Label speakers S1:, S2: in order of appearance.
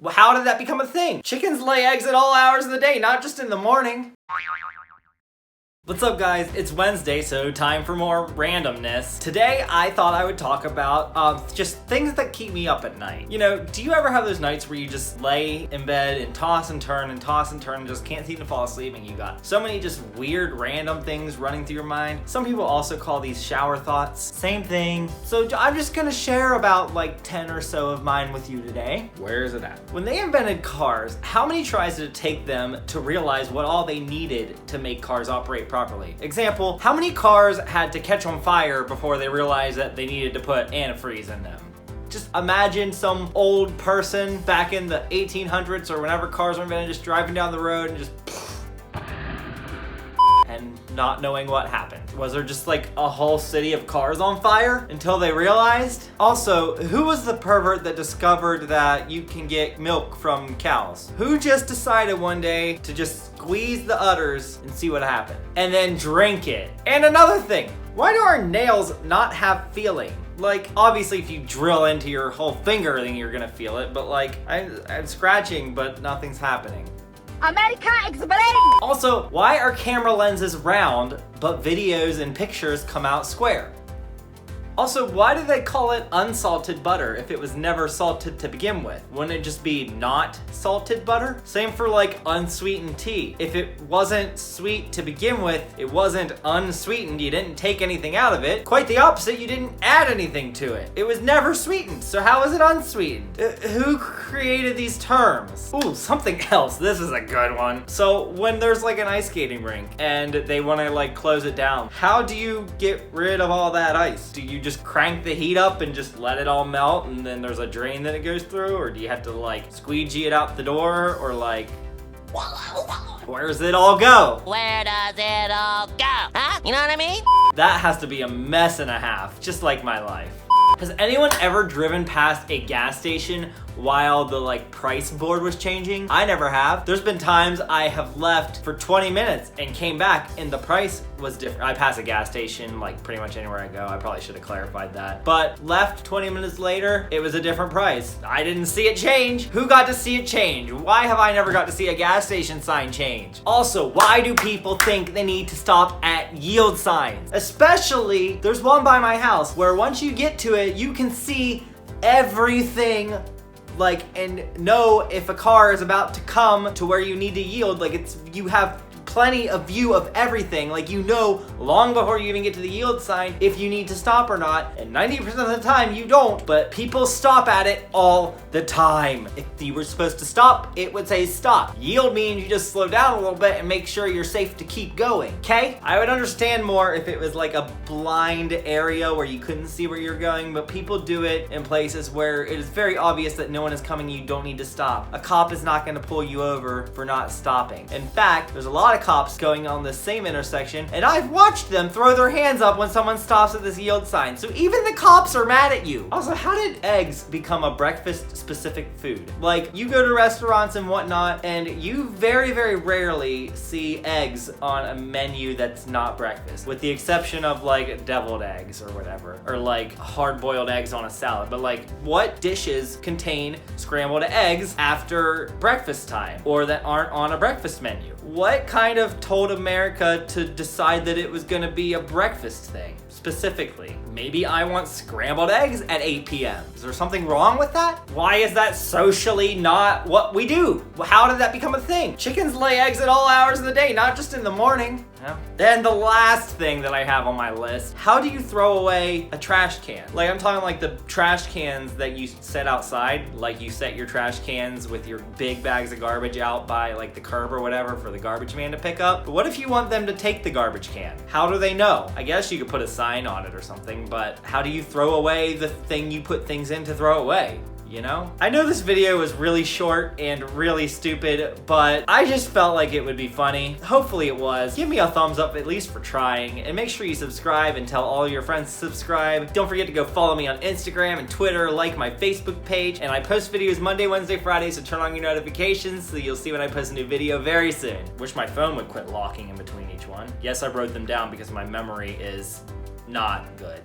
S1: Well, how did that become a thing? Chickens lay eggs at all hours of the day, not just in the morning. What's up guys, it's Wednesday, so time for more randomness. Today I thought I would talk about just things that keep me up at night. You know, do you ever have those nights where you just lay in bed and toss and turn and toss and turn and just can't seem to fall asleep and you got so many just weird random things running through your mind? Some people also call these shower thoughts. Same thing. So I'm just gonna share about like 10 or so of mine with you today. Where is it at? When they invented cars, how many tries did it take them to realize what all they needed to make cars operate properly? Example, how many cars had to catch on fire before they realized that they needed to put antifreeze in them? Just imagine some old person back in the 1800s or whenever cars were invented just driving down the road and just and not knowing what happened. Was there just like a whole city of cars on fire until they realized? Also, who was the pervert that discovered that you can get milk from cows? Who just decided one day to just squeeze the udders and see what happened? And then drink it. And another thing, why do our nails not have feeling? Like, obviously if you drill into your whole finger, then you're gonna feel it, but like, I'm scratching, but nothing's happening.
S2: America, explain!
S1: Also, why are camera lenses round, but videos and pictures come out square? Also, why do they call it unsalted butter if it was never salted to begin with? Wouldn't it just be not salted butter? Same for like unsweetened tea. If it wasn't sweet to begin with, it wasn't unsweetened, you didn't take anything out of it. Quite the opposite, you didn't add anything to it. It was never sweetened, so how is it unsweetened? Who created these terms? Ooh, something else, this is a good one. So when there's like an ice skating rink and they wanna like close it down, how do you get rid of all that ice? Do you just crank the heat up and just let it all melt and then there's a drain that it goes through? Or do you have to like squeegee it out the door? Or like, where does it all go?
S2: Where does it all go? Huh? You know what I mean?
S1: That has to be a mess and a half, just like my life. Has anyone ever driven past a gas station while the like price board was changing? I never have. There's been times I have left for 20 minutes and came back and the price was different. I pass a gas station like pretty much anywhere I go. I probably should have clarified that. But left 20 minutes later, it was a different price. I didn't see it change. Who got to see it change? Why have I never got to see a gas station sign change? Also, why do people think they need to stop at yield signs? Especially, there's one by my house where once you get to it, you can see everything like and know if a car is about to come to where you need to yield. Like you have plenty of view of everything. Like you know long before you even get to the yield sign if you need to stop or not, and 90% of the time you don't, but people stop at it all the time. If you were supposed to stop, it would say stop. Yield means you just slow down a little bit and make sure you're safe to keep going, okay? I would understand more if it was like a blind area where you couldn't see where you're going, but people do it in places where it is very obvious that no one is coming, you don't need to stop. A cop is not gonna pull you over for not stopping. In fact, there's a lot of cops going on the same intersection, and I've watched them throw their hands up when someone stops at this yield sign. So even the cops are mad at you. Also, how did eggs become a breakfast specific food? Like you go to restaurants and whatnot, and you very, very rarely see eggs on a menu that's not breakfast, with the exception of like deviled eggs or whatever, or like hard-boiled eggs on a salad. But like, what dishes contain scrambled eggs after breakfast time or that aren't on a breakfast menu? What kind of told America to decide that it was gonna be a breakfast thing specifically? Maybe I want scrambled eggs at 8 p.m. Is there something wrong with that? Why is that socially not what we do? How did that become a thing? Chickens lay eggs at all hours of the day, not just in the morning. Yeah. Then the last thing that I have on my list, how do you throw away a trash can? Like I'm talking like the trash cans that you set outside, like you set your trash cans with your big bags of garbage out by like the curb or whatever for the garbage man to pick up. But what if you want them to take the garbage can? How do they know? I guess you could put a sign on it or something, but how do you throw away the thing you put things in to throw away? You know? I know this video was really short and really stupid, but I just felt like it would be funny. Hopefully it was. Give me a thumbs up at least for trying, and make sure you subscribe and tell all your friends to subscribe. Don't forget to go follow me on Instagram and Twitter, like my Facebook page, and I post videos Monday, Wednesday, Friday, so turn on your notifications so you'll see when I post a new video very soon. Wish my phone would quit locking in between each one. Yes, I wrote them down because my memory is not good.